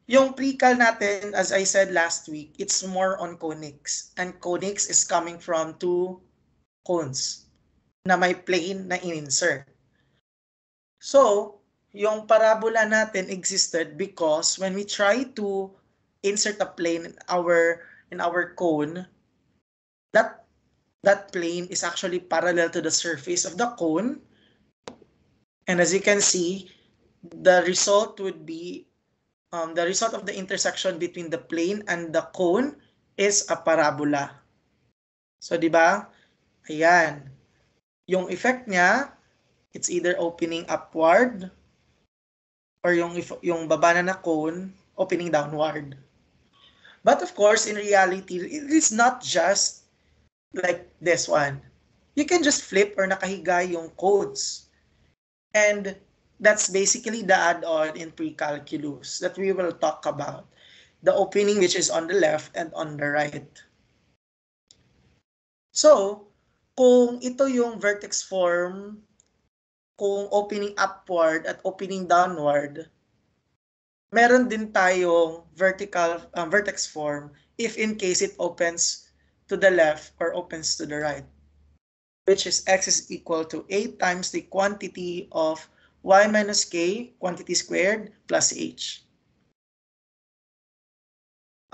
Yung pre-cal natin, as I said last week, it's more on conics. And conics is coming from two cones na may plane na in-insert. So, yung parabola natin existed because when we try to insert a plane in our cone, that plane is actually parallel to the surface of the cone. And as you can see, the result would be the result of the intersection between the plane and the cone is a parabola. So, di ba? Ayan. Yung effect niya, it's either opening upward or yung baba na cone, opening downward. But of course, in reality, it is not just like this one. You can just flip or nakahiga yung codes. And that's basically the add-on in pre-calculus that we will talk about. The opening which is on the left and on the right. So, kung ito yung vertex form, kung opening upward at opening downward, meron din tayong vertex form if in case it opens to the left or opens to the right, which is x is equal to 8 times the quantity of y minus k, quantity squared, plus h.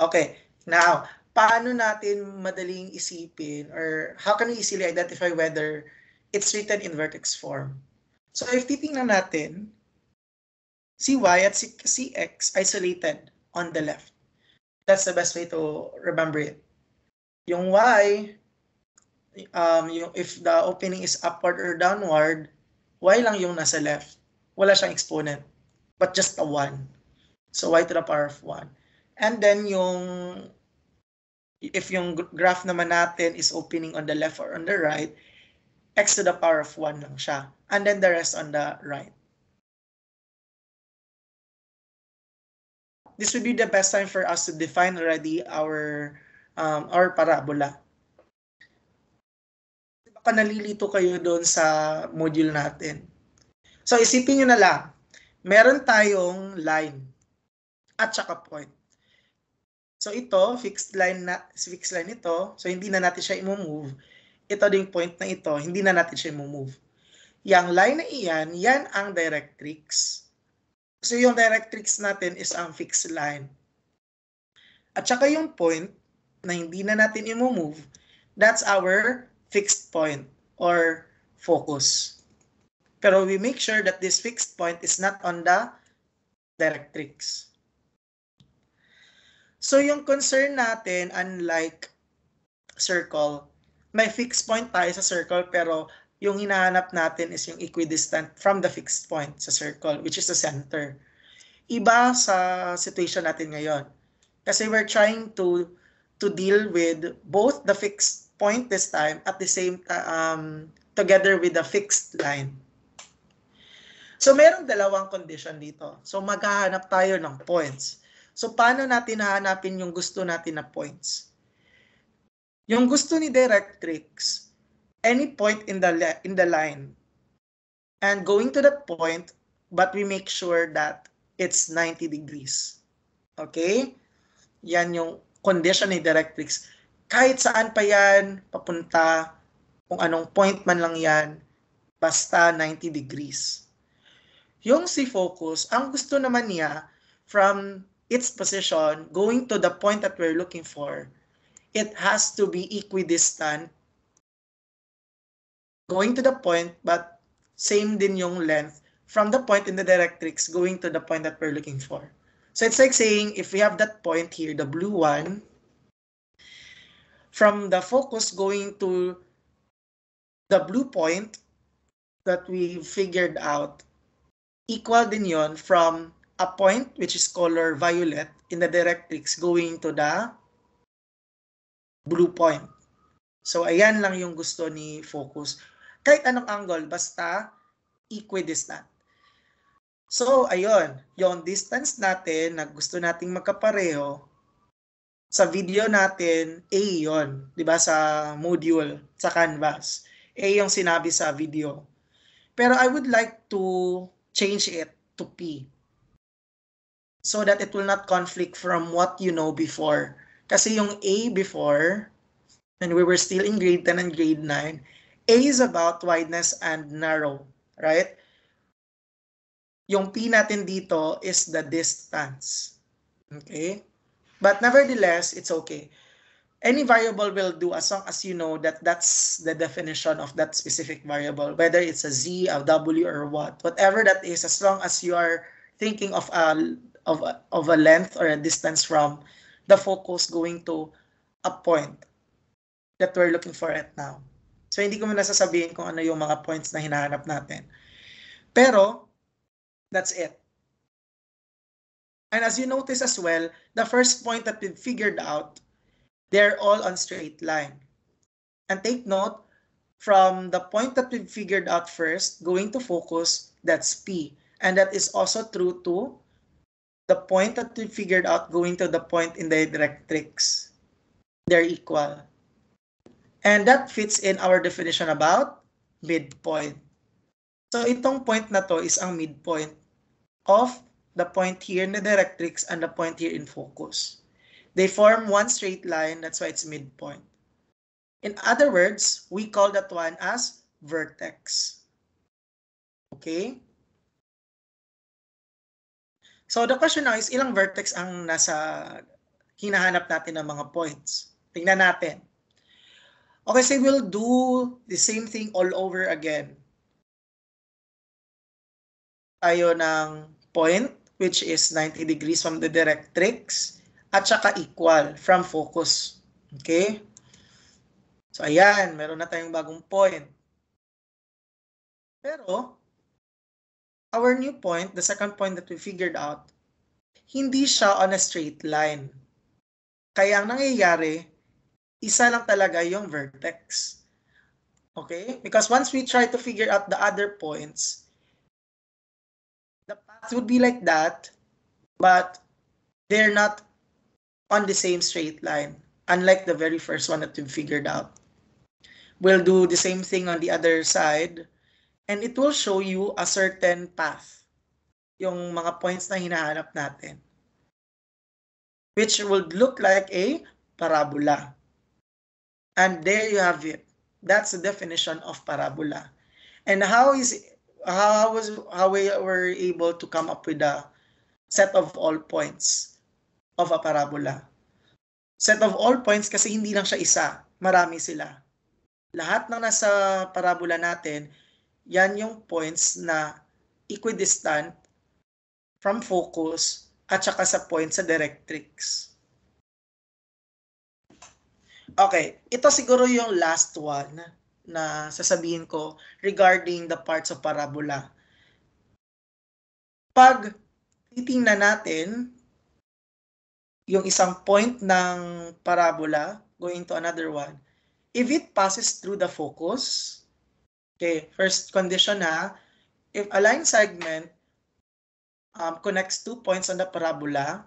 Okay, now, paano natin madaling isipin or how can we easily identify whether it's written in vertex form? So if titingnan natin, si y at si x isolated on the left. That's the best way to remember it. Yung y, if the opening is upward or downward, y lang yung nasa left. Wala siyang exponent, but just a 1. So y to the power of 1. And then if yung graph naman natin is opening on the left or on the right, x to the power of 1 lang siya. And then the rest on the right. This would be the best time for us to define already our parabola. Baka nalilito kayo doon sa module natin. So isipin nyo na lang, meron tayong line at saka point. So ito, fixed line ito. So hindi na natin siya i-move. Ito ding point na ito, hindi na natin siya i-move. Yang line na iyan, yan ang directrix. So yung directrix natin is ang fixed line. At saka yung point na hindi na natin i-move, that's our fixed point or focus. Pero we make sure that this fixed point is not on the directrix. So yung concern natin, unlike circle, may fixed point tayo sa circle pero yung hinahanap natin is yung equidistant from the fixed point sa circle, which is the center. Iba sa situation natin ngayon. Kasi we're trying to deal with both the fixed point this time at the same together with the fixed line. So merong dalawang condition dito. So maghahanap tayo ng points. So paano natin hahanapin yung gusto natin na points? Yung gusto ni directrix, any point in the line and going to that point, but we make sure that it's 90 degrees. Okay? Yan yung condition ni directrix. Kahit saan pa yan, papunta, kung anong point man lang yan, basta 90 degrees. Yung si focus, ang gusto naman niya from its position, going to the point that we're looking for, it has to be equidistant going to the point, but same din yung length from the point in the directrix going to the point that we're looking for. So it's like saying, if we have that point here, the blue one, from the focus going to the blue point that we figured out, equal din yon from a point which is color violet in the directrix going to the blue point. So ayan lang yung gusto ni focus. Kahit anong angle, basta equidistant. So, ayun, yung distance natin na gusto nating magkapareho, sa video natin, A yun, di ba, sa module, sa Canvas. A yung sinabi sa video. Pero I would like to change it to P. so that it will not conflict from what you know before. Kasi yung A before, and we were still in grade 10 and grade 9, A is about wideness and narrow, right? Yung P natin dito is the distance. Okay? But nevertheless, it's okay. Any variable will do as long as you know that that's the definition of that specific variable, whether it's a z, a w, or what. Whatever that is, as long as you are thinking of a length or a distance from the focus going to a point that we're looking for right now. So hindi ko muna sasabihin kung ano yung mga points na hinahanap natin. Pero, that's it. And as you notice as well, the first point that we figured out, they're all on straight line. And take note, from the point that we figured out first, going to focus, that's P. And that is also true to the point that we figured out going to the point in the directrix. They're equal. And that fits in our definition about midpoint. So itong point na to is ang midpoint of the point here in the directrix and the point here in focus. They form one straight line, that's why it's midpoint. In other words, we call that one as vertex. Okay? So the question now is, ilang vertex ang nasa hinahanap natin ng mga points? Tingnan natin. Okay, so we'll do the same thing all over again. Tayo ng point, which is 90 degrees from the directrix, at saka equal from focus. Okay? So ayan, meron na tayong bagong point. Pero, our new point, the second point that we figured out, hindi siya on a straight line. Kaya ang nangyayari, isa lang talaga yung vertex. Okay? Because once we try to figure out the other points, the path would be like that, but they're not on the same straight line, unlike the very first one that we figured out. We'll do the same thing on the other side, and it will show you a certain path, yung mga points na hinahanap natin, which would look like a parabola. And there you have it. That's the definition of parabola. And how we were able to come up with a set of all points of a parabola? Set of all points kasi hindi lang siya isa, marami sila. Lahat ng nasa parabola natin, yan yung points na equidistant from focus at saka sa point sa directrix. Okay, ito siguro yung last one na sasabihin ko regarding the parts of parabola. Pag titingnan natin yung isang point ng parabola going to another one, if it passes through the focus, okay, first condition ha, if a line segment connects 2 points on the parabola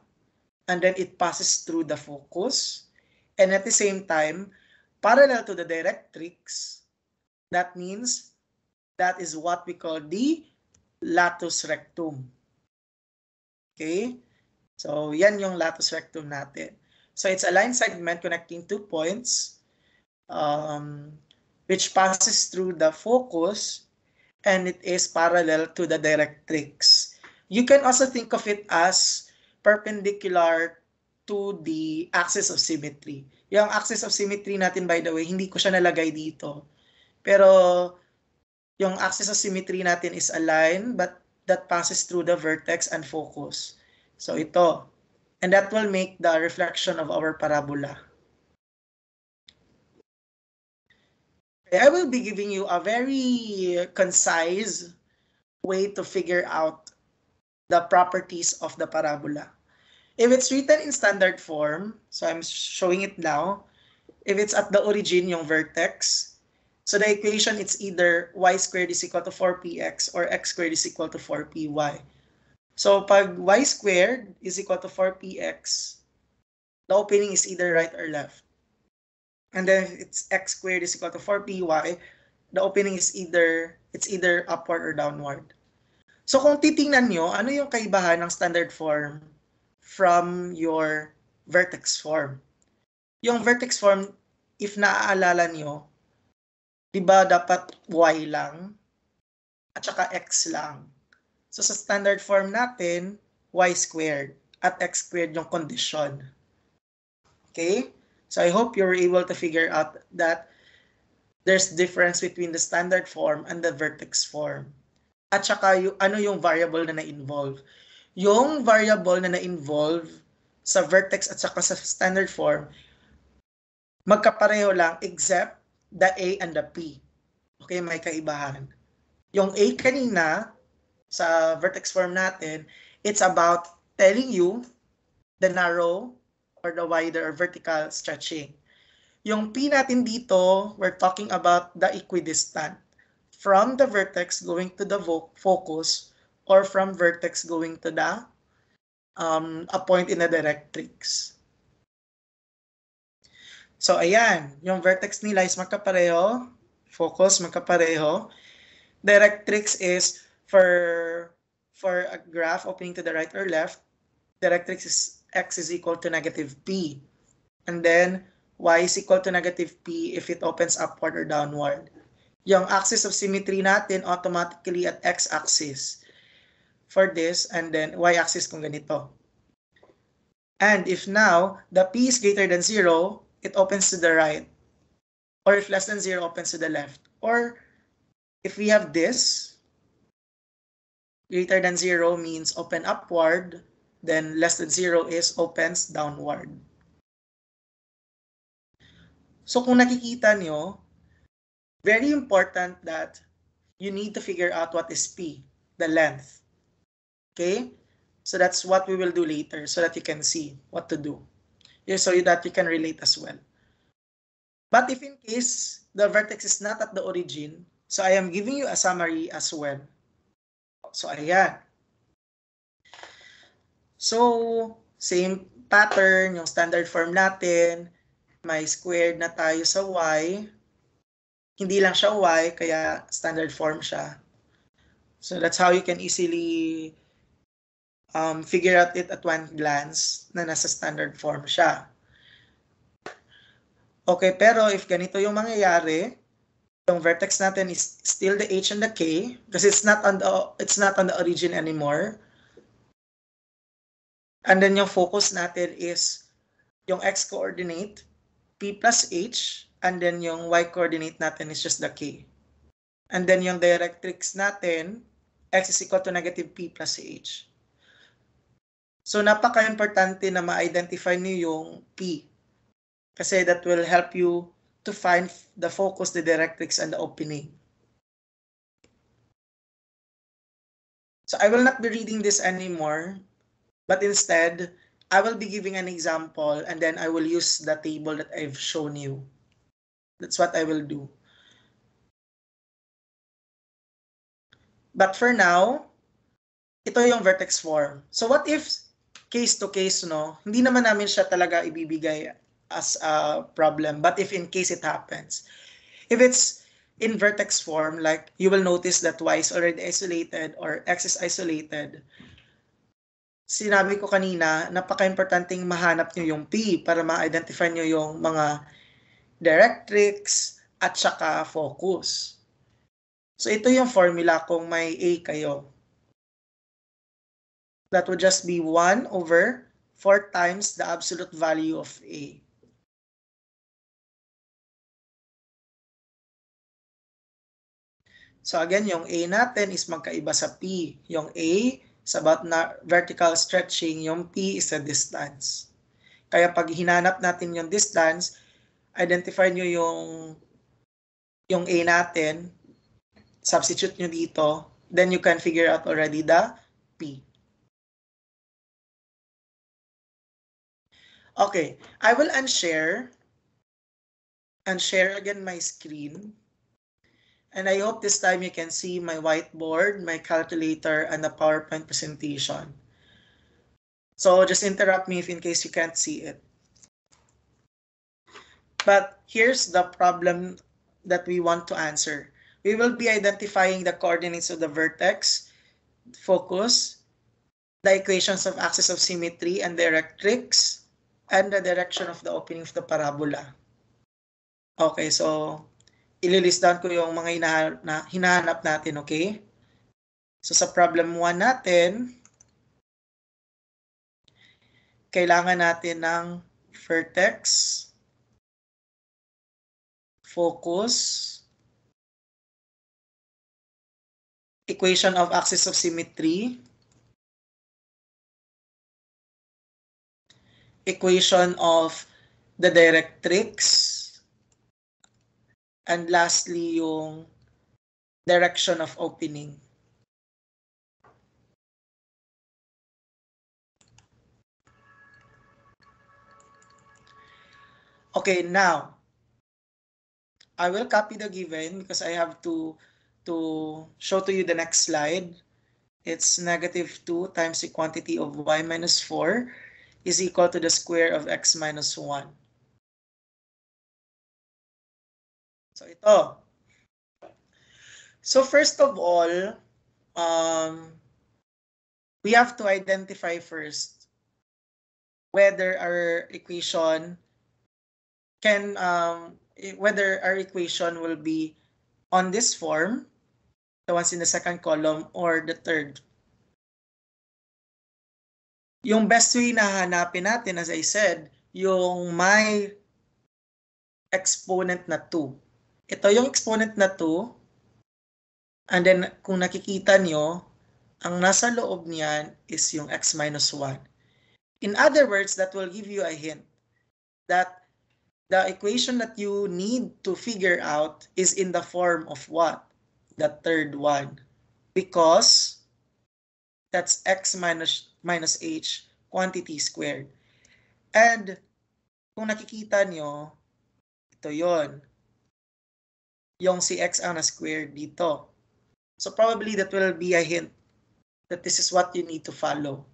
and then it passes through the focus, and at the same time, parallel to the directrix, that means that is what we call the latus rectum. Okay? So, yan yung latus rectum natin. So, it's a line segment connecting 2 points, which passes through the focus, and it is parallel to the directrix. You can also think of it as perpendicular to the axis of symmetry. Yung axis of symmetry natin, by the way, hindi ko siya nalagay dito. Pero yung axis of symmetry natin is a line but that passes through the vertex and focus. So ito. And that will make the reflection of our parabola. Okay, I will be giving you a very concise way to figure out the properties of the parabola. If it's written in standard form, so I'm showing it now, if it's at the origin, yung vertex, so the equation it's either y squared is equal to 4px or x squared is equal to 4py. So pag y squared is equal to 4px, the opening is either right or left. And then if it's x squared is equal to 4py, the opening is either upward or downward. So kung titingnan nyo, ano yung kaibahan ng standard form from your vertex form. Yung vertex form, if naaalala nyo, di ba dapat y lang at saka x lang. So sa standard form natin, y squared at x squared yung condition. Okay? So I hope you're able to figure out that there's difference between the standard form and the vertex form. At saka ano yung variable na na-involve. Yung variable na na-involve sa vertex at saka sa standard form, magkapareho lang except the A and the P. Okay, may kaibahan. Yung A kanina, sa vertex form natin, it's about telling you the narrow or the wider or vertical stretching. Yung P natin dito, we're talking about the equidistant. From the vertex going to the focus or from vertex going to the a point in the directrix. So ayan, yung vertex nila is magkapareho, focus magkapareho. Directrix is for a graph opening to the right or left, directrix is x is equal to negative p. And then y is equal to negative p if it opens upward or downward. Yung axis of symmetry natin automatically at x-axis for this, and then y-axis kung ganito. And if now the p is greater than 0, it opens to the right. Or if less than 0, opens to the left. Or if we have this, greater than 0 means open upward, then less than 0 is opens downward. So kung nakikita nyo, very important that you need to figure out what is P, the length. Okay? So that's what we will do later so that you can see what to do. So that you can relate as well. But if in case the vertex is not at the origin, so I am giving you a summary as well. So ayan. So same pattern, yung standard form natin, may squared na tayo sa y. Hindi lang siya y, kaya standard form siya. So that's how you can easily figure out it at one glance na nasa standard form siya. Okay, pero if ganito yung mangyayari, yung vertex natin is still the h and the k because it's not on the origin anymore. And then yung focus natin is yung x coordinate, p plus h, and then yung y coordinate natin is just the k. And then yung directrix natin, x is equal to negative p plus h. So napaka-importante na ma-identify niyo yung p. Kasi that will help you to find the focus, the directrix, and the opening. So I will not be reading this anymore, but instead, I will be giving an example and then I will use the table that I've shown you. That's what I will do. But for now, ito yung vertex form. So what if case to case, no? Hindi naman namin siya talaga ibibigay as a problem, but if in case it happens. If it's in vertex form, like you will notice that y is already isolated or x is isolated. Sinabi ko kanina, napaka-importanting mahanap nyo yung P para ma-identify nyo yung mga directrix at saka focus. So ito yung formula kung may A kayo. That would just be 1 over 4 times the absolute value of A. So again, yung A natin is magkaiba sa P. Yung A is about vertical stretching, yung P is a distance. Kaya pag hinanap natin yung distance, identify nyo yung A natin, substitute nyo dito, then you can figure out already the P. Okay, I will unshare and share again my screen. And I hope this time you can see my whiteboard, my calculator, and the PowerPoint presentation. So just interrupt me if in case you can't see it. But here's the problem that we want to answer. We will be identifying the coordinates of the vertex, focus, the equations of axis of symmetry and directrix, and the direction of the opening of the parabola. Okay, so ililist down ko yung mga hinahanap natin, okay? So sa problem 1 natin, kailangan natin ng vertex, focus, equation of axis of symmetry, equation of the directrix, and lastly yung direction of opening. Okay, now I will copy the given because I have to show to you the next slide. It's -2 times the quantity of y minus 4 is equal to the square of x minus 1. So ito. So first of all, we have to identify first whether our equation will be on this form, the ones in the second column, or the third. Yung best way na hanapin natin, as I said, yung may exponent na 2. Ito yung exponent na 2. And then, kung nakikita nyo, ang nasa loob niyan is yung x minus 1. In other words, that will give you a hint that the equation that you need to figure out is in the form of what? The third one. Because that's x minus h quantity squared. And kung nakikita nyo, ito yon, yung si x ang na-squared dito. So probably that will be a hint that this is what you need to follow.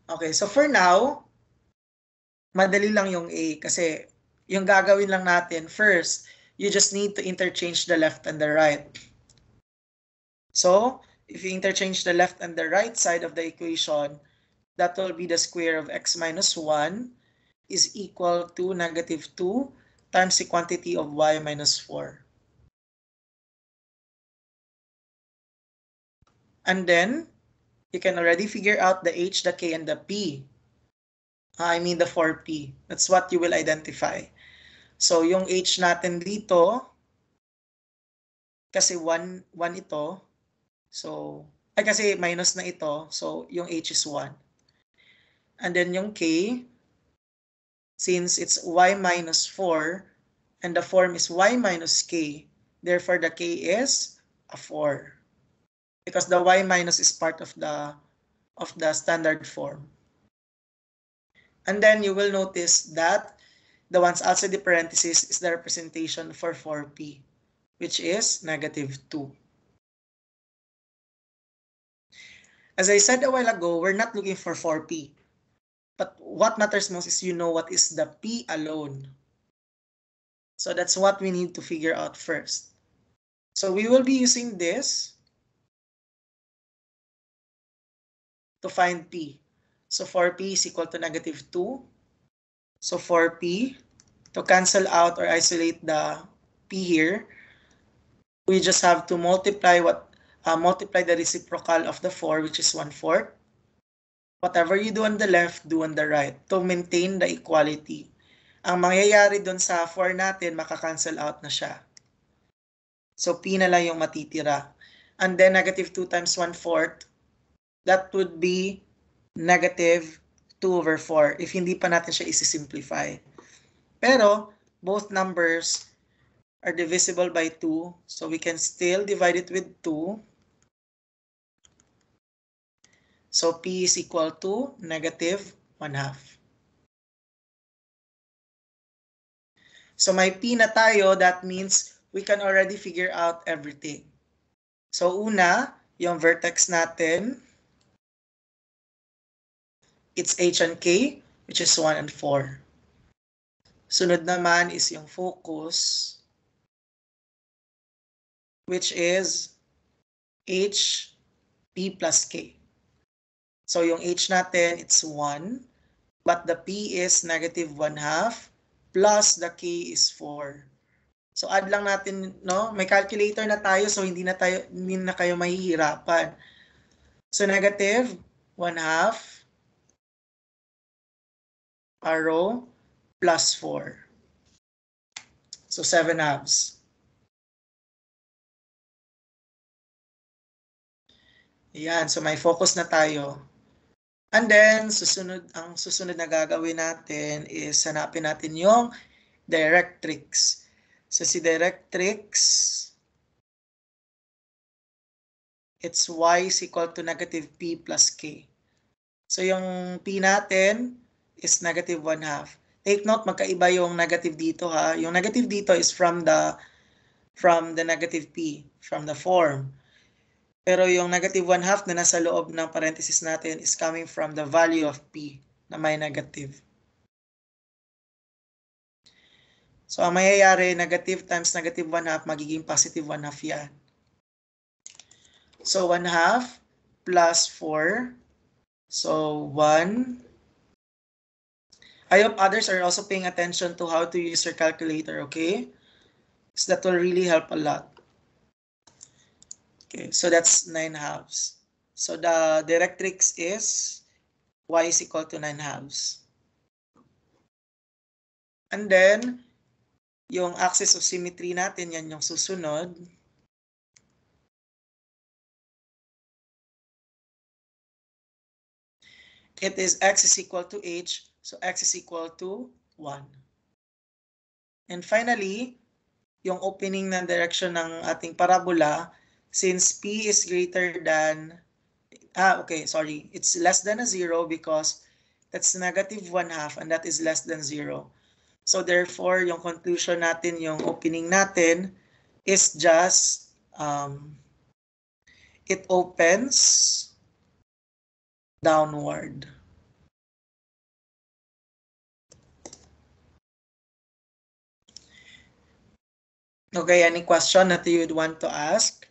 Okay, so for now, madali lang yung A kasi yung gagawin lang natin, first, you just need to interchange the left and the right. So, if you interchange the left and the right side of the equation, that will be the square of x minus 1 is equal to -2 times the quantity of y minus 4. And then, you can already figure out the h, the k, and the p. I mean the 4p. That's what you will identify. So, yung h natin dito, kasi 1 ito, so, kasi minus na ito, so yung h is 1. And then yung k, since it's y minus 4, and the form is y minus k, therefore the k is a 4. Because the y minus is part of the standard form. And then you will notice that the ones outside the parentheses is the representation for 4p, which is -2. As I said a while ago, we're not looking for 4p. But what matters most is you know what is the p alone. So that's what we need to figure out first. So we will be using this to find p. So 4p is equal to -2. So 4p, to cancel out or isolate the p here, we just have to multiply the reciprocal of the 4, which is 1/4. Whatever you do on the left, do on the right to maintain the equality. Ang mangyayari doon sa 4 natin, makakancel out na siya. So p na lang yung matitira. And then -2 times 1/4, that would be -2/4 if hindi pa natin siya isi-simplify. Pero both numbers are divisible by 2, so we can still divide it with 2. So p is equal to -1/2. So may p na tayo, that means we can already figure out everything. So una, yung vertex natin, it's h and k, which is 1 and 4. Sunod naman is yung focus, which is h p plus k. So yung h natin, it's 1, but the p is negative 1/2 plus the k is 4. So add lang natin, no? May calculator na tayo, so hindi na kayo mahihirapan. So negative 1/2 rho plus 4. So 7/2. Ayan, so may focus na tayo. And then, ang susunod na gagawin natin is hanapin natin yung directrix. So si directrix, it's y is equal to negative p plus k. So yung p natin is negative 1/2. Take note, magkaiba yung negative dito ha. Yung negative dito is from the negative p, from the form. Pero yung negative 1/2 na nasa loob ng parenthesis natin is coming from the value of p na may negative. So ang mayayari, negative times negative 1/2, magiging positive 1/2 yan. So 1/2 plus 4. So 1. I hope others are also paying attention to how to use your calculator, okay? So that will really help a lot. Okay, so that's 9/2. So the directrix is y is equal to 9/2. And then, yung axis of symmetry natin, yan yung susunod. It is x is equal to h, so x is equal to 1. And finally, yung opening ng direction ng ating parabola, since p is greater than, it's less than a 0 because that's negative 1/2 and that is less than 0. So therefore, yung conclusion natin, yung opening natin is just, it opens downward. Okay, any question that you would want to ask?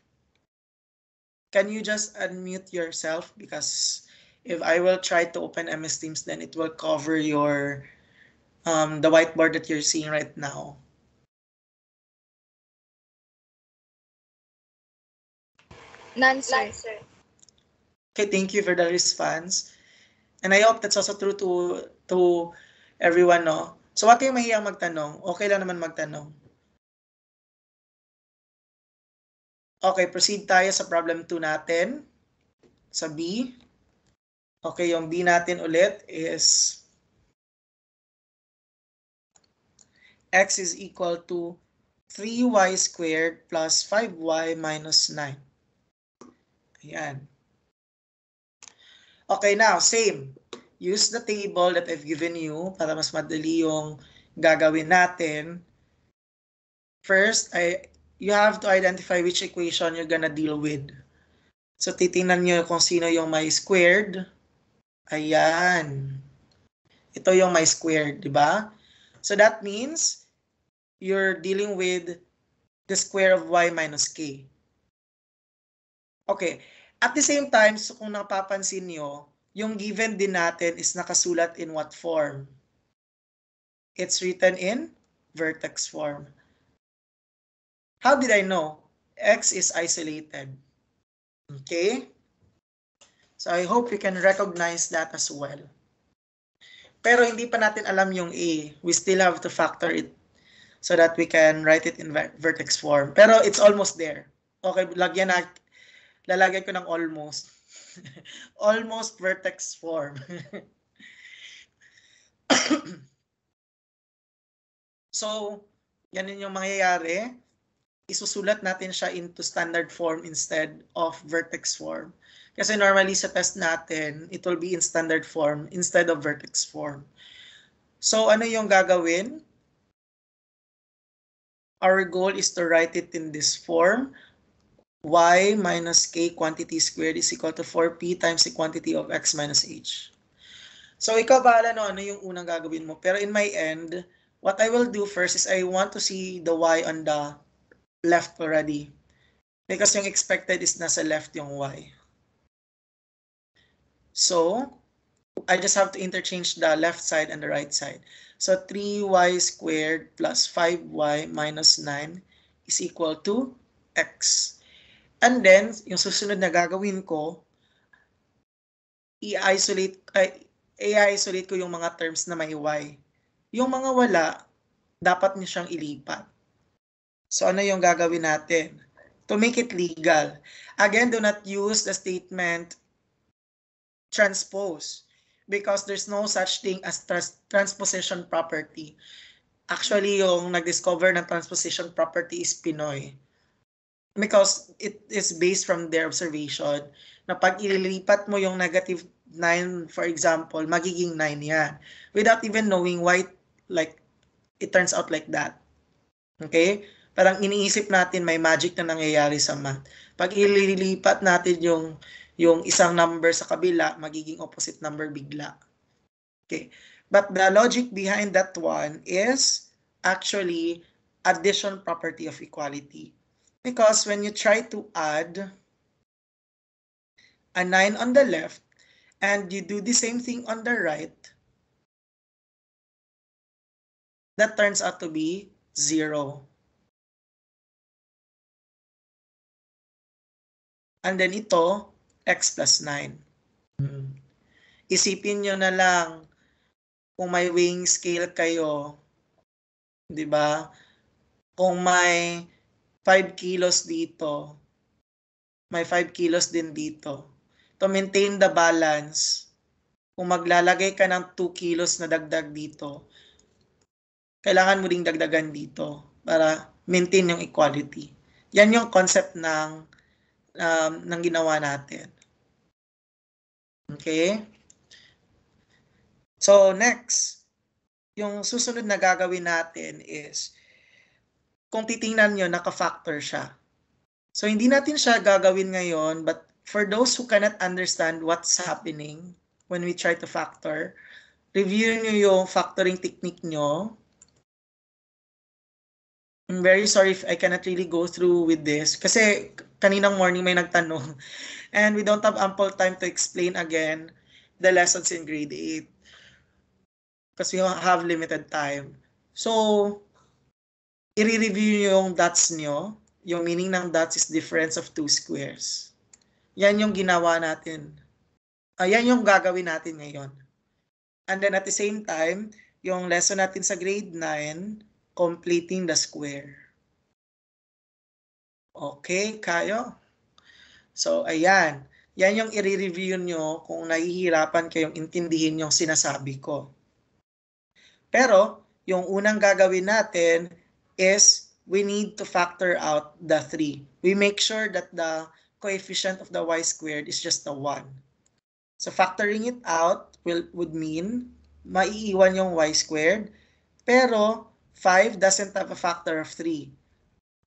Can you just unmute yourself? Because if I will try to open MS Teams, then it will cover your the whiteboard that you're seeing right now. None, sir. Okay, thank you for the response. And I hope that's also true to everyone, no? So what yung mahiyang magtanong? Okay lang naman magtanong. Okay, proceed tayo sa problem 2 natin. Sa B. Okay, yung B natin ulit is x is equal to 3y squared plus 5y minus 9. Ayan. Okay, now, same. Use the table that I've given you para mas madali yung gagawin natin. First, you have to identify which equation you're gonna deal with. So, titingnan nyo kung sino yung may squared. Ayan. Ito yung may squared, di ba? So, that means you're dealing with the square of y minus k. Okay. At the same time, so kung napapansin nyo, yung given din natin is nakasulat in what form? It's written in vertex form. How did I know? X is isolated. Okay? So I hope you can recognize that as well. Pero hindi pa natin alam yung A. We still have to factor it so that we can write it in vertex form. Pero it's almost there. Okay, lalagyan ko ng almost. Almost vertex form. So, ganun yung mangyayari. Isusulat natin siya into standard form instead of vertex form. Kasi normally sa test natin, it will be in standard form instead of vertex form. So, ano yung gagawin? Our goal is to write it in this form. Y minus k quantity squared is equal to 4p times the quantity of x minus h. So, ikaw bahala no, ano yung unang gagawin mo. Pero in my end, what I will do first is I want to see the y on the left already. Because yung expected is nasa left yung y. So, I just have to interchange the left side and the right side. So 3y squared plus 5y minus 9 is equal to x. And then, yung susunod na gagawin ko, i-isolate ko yung mga terms na may y. Yung mga wala, dapat niyo siyang ilipat. So ano yung gagawin natin? To make it legal, again, do not use the statement transpose because there's no such thing as transposition property. Actually, yung nag-discover ng transposition property is Pinoy. Because it is based from their observation na pag ililipat mo yung negative 9, for example, magiging 9 yan. Without even knowing why like it turns out like that. Okay? Parang iniisip natin may magic na nangyayari sa math. Pag ililipat natin yung isang number sa kabila, magiging opposite number bigla. Okay. But the logic behind that one is actually addition property of equality. Because when you try to add a 9 on the left and you do the same thing on the right, that turns out to be 0. And then ito, x plus 9. Isipin nyo na lang kung may weighing scale kayo, di ba? Kung may 5 kilos dito, may 5 kilos din dito. To maintain the balance, kung maglalagay ka ng 2 kilos na dagdag dito, kailangan mo ding dagdagan dito para maintain yung equality. Yan yung concept ng ginawa natin. Okay? So next, yung susunod na gagawin natin is, kung titingnan nyo, naka-factor siya. So hindi natin siya gagawin ngayon, but for those who cannot understand what's happening when we try to factor, review nyo yung factoring technique nyo. I'm very sorry if I cannot really go through with this kasi kaninang morning may nagtanong and we don't have ample time to explain again the lessons in grade 8 because we have limited time. So, i-review nyo yung dots nyo. Yung meaning ng dots is difference of two squares. Yan yung ginawa natin. Yan yung gagawin natin ngayon. And then at the same time, yung lesson natin sa grade 9, completing the square. Okay, kayo? So, ayan. Yan yung i-review nyo kung nahihirapan kayong intindihin yung sinasabi ko. Pero, yung unang gagawin natin is we need to factor out the 3. We make sure that the coefficient of the y squared is just the 1. So, factoring it out would mean maiiwan yung y squared, pero 5 doesn't have a factor of 3.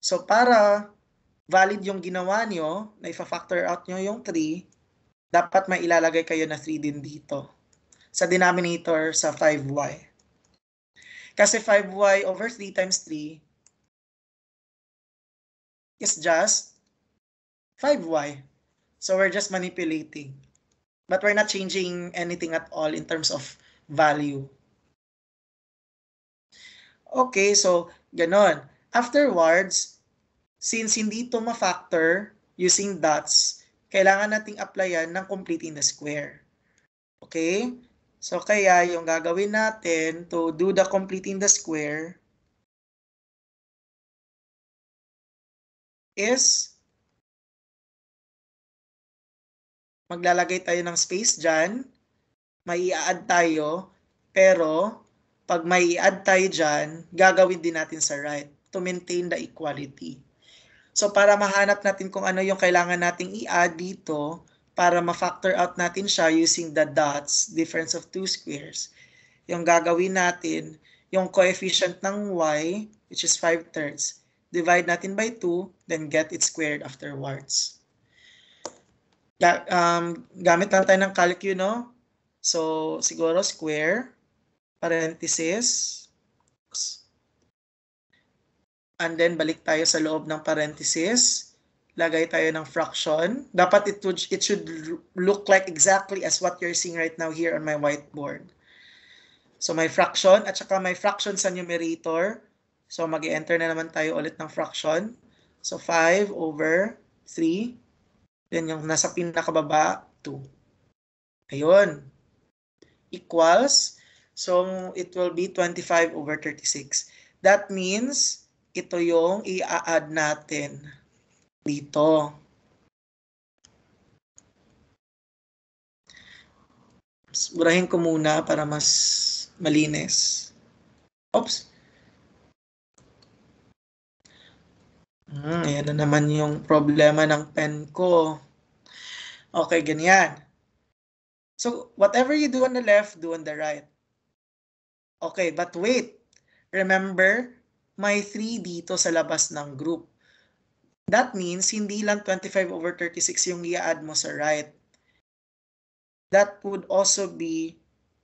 So, para valid yung ginawa nyo, na ifa-factor out nyo yung 3, dapat may ilalagay kayo na 3 din dito sa denominator sa 5y. Kasi 5y over 3 times 3 is just 5y. So we're just manipulating. But we're not changing anything at all in terms of value. Okay, so ganon. Afterwards, since hindi ito ma-factor using dots, kailangan nating applyan ng completing the square. Okay? So kaya yung gagawin natin to do the completing the square is maglalagay tayo ng space dyan, may i-add tayo, pero pag may i-add tayo dyan, gagawin din natin sa right to maintain the equality. So para mahanap natin kung ano yung kailangan nating i-add dito, para ma-factor out natin siya using the dots, difference of two squares, yung gagawin natin, yung coefficient ng y, which is 5/3, divide natin by 2, then get it squared afterwards. Gamit lang tayo ng calcu, no? So, siguro square, parenthesis, and then balik tayo sa loob ng parenthesis, lagay tayo ng fraction. Dapat it should look like exactly as what you're seeing right now here on my whiteboard. So may fraction at saka may fraction sa numerator. So mag-enter na naman tayo ulit ng fraction. So 5 over 3. Then yung nasa pinakababa, 2. Ayun. Equals. So it will be 25 over 36. That means ito yung i-add natin dito. Burahin ko muna para mas malinis. Oops. Ayan na naman yung problema ng pen ko. Okay, ganyan. So, whatever you do on the left, do on the right. Okay, but wait. Remember, may 3 dito sa labas ng group. That means, hindi lang 25 over 36 yung i-add mo sa right. That would also be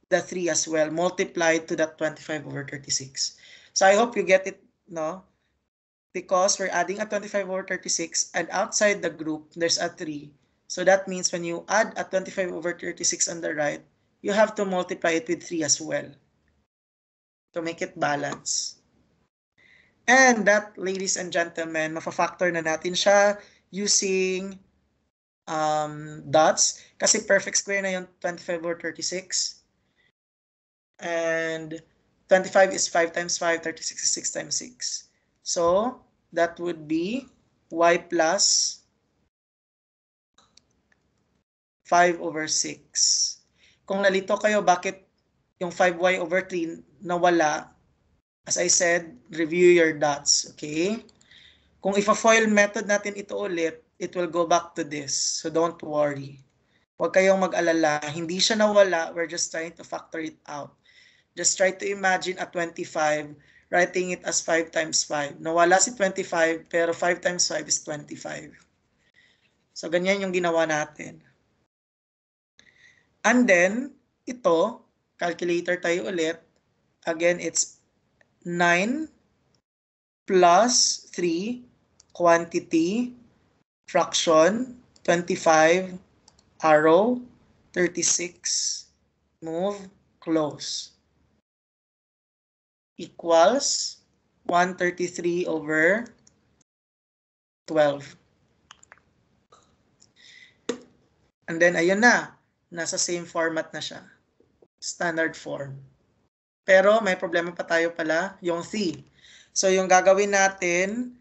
the 3 as well, multiplied to that 25 over 36. So, I hope you get it, no? Because we're adding a 25 over 36 and outside the group, there's a 3. So that means when you add a 25 over 36 on the right, you have to multiply it with 3 as well to make it balance. And that, ladies and gentlemen, mafa-factor na natin siya using dots kasi perfect square na yung 25 over 36. And 25 is 5 times 5, 36 is 6 times 6. So, that would be y plus 5 over 6. Kung nalito kayo, bakit yung 5y over 3 nawala? As I said, review your dots, okay? Kung ifa-FOIL method natin ito ulit, it will go back to this. So don't worry. Huwag kayong mag-alala. Hindi siya nawala. We're just trying to factor it out. Just try to imagine a 25, writing it as 5 times 5. Nawala si 25, pero 5 times 5 is 25. So, ganyan yung ginawa natin. And then, ito, calculator tayo ulit. Again, it's 9 plus 3, quantity, fraction, 25, arrow, 36, move, close. Equals 133 over 12. And then, ayun na. Nasa same format na siya. Standard form. Pero may problema pa tayo pala, yung 3. So, yung gagawin natin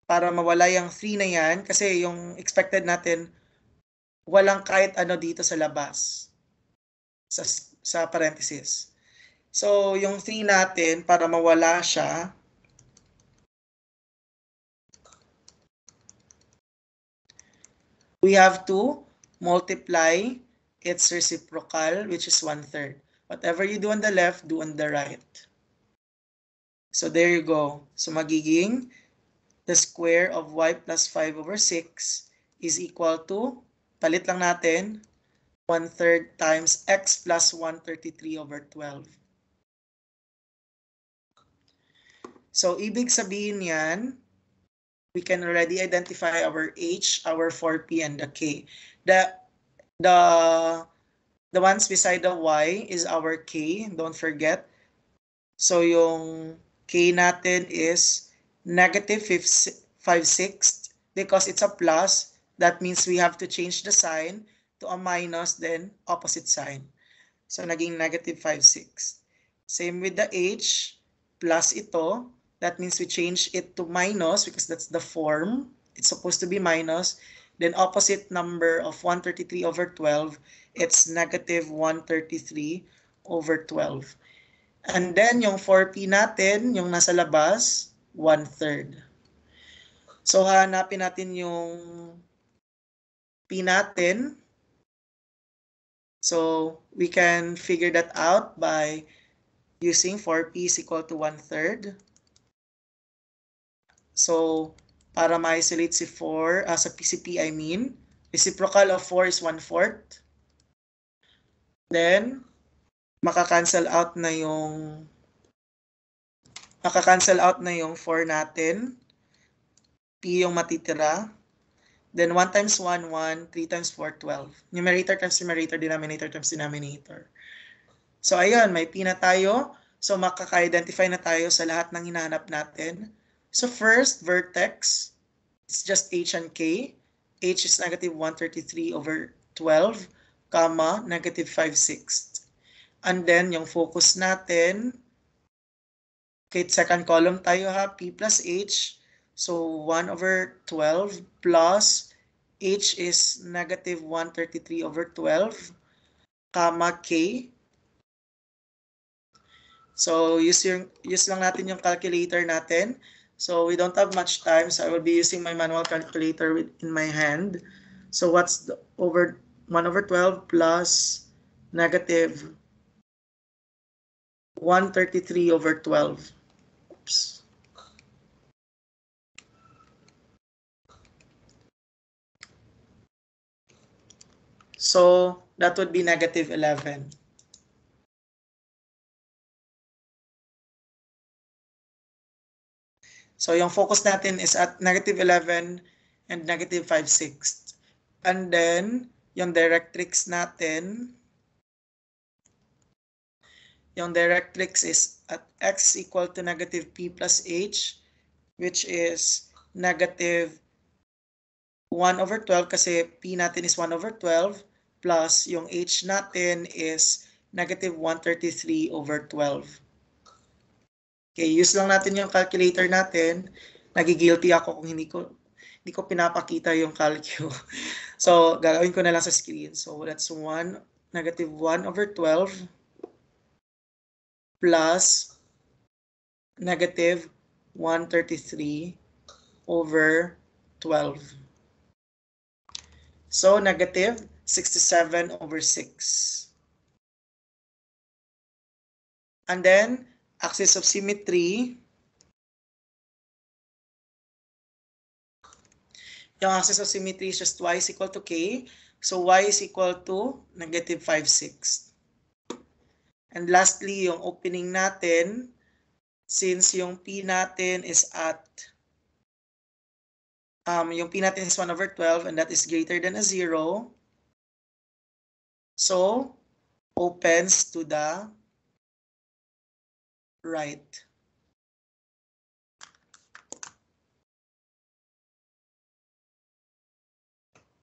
para mawala yung 3 na yan, kasi yung expected natin, walang kahit ano dito sa labas. Sa parenthesis. So, yung 3 natin, para mawala siya, we have to multiply its reciprocal, which is 1/3. Whatever you do on the left, do on the right. So, there you go. So, magiging the square of y plus 5 over 6 is equal to, palit lang natin, 1/3 times x plus 133 over 12. So, ibig sabihin yan, we can already identify our h, our 4p, and the k. The ones beside the y is our k, don't forget. So, yung k natin is negative 5/6 because it's a plus. That means we have to change the sign to a minus, then opposite sign. So, naging negative 5/6. Same with the h, plus ito. That means we change it to minus because that's the form. It's supposed to be minus. Then opposite number of 133 over 12, it's negative 133 over 12. And then yung 4p natin, yung nasa labas, 1/3. So hanapin natin yung p natin. So we can figure that out by using 4p is equal to 1/3. So, para ma-isolate si 4, sa PCP I mean, reciprocal of 4 is 1/4. Then, makakancel out na yung 4 natin. P yung matitira. Then 1 times 1, 1. 3 times 4, 12. Numerator times numerator, denominator times denominator. So ayun, may P na tayo. So makaka-identify na tayo sa lahat ng hinahanap natin. So first, vertex, it's just H and K. H is negative 133 over 12, comma, negative 5/6. And then, yung focus natin, okay, second column tayo ha, P plus H. So 1 over 12 plus H is negative 133 over 12, comma, K. So use lang natin yung calculator natin. So we don't have much time, so I will be using my manual calculator in my hand. So what's the 1 over 12 plus negative 133 over 12? Oops. So that would be negative 11. So yung focus natin is at negative 11 and negative 5/6. And then, yung directrix natin, is at x equal to negative p plus h, which is negative 1 over 12 kasi p natin is 1 over 12 plus yung h natin is negative 133 over 12. Okay, use lang natin yung calculator natin. Nagigilty ako kung hindi ko pinapakita yung calcu. So, gagawin ko na lang sa screen. So, that's negative 1 over 12 plus negative 133 over 12. So, negative 67 over 6. And then, axis of symmetry. Yung axis of symmetry is just y is equal to k. So, y is equal to negative 5/6. And lastly, yung opening natin, since yung p natin is at, yung p natin is 1 over 12 and that is greater than a 0. So, opens to the right.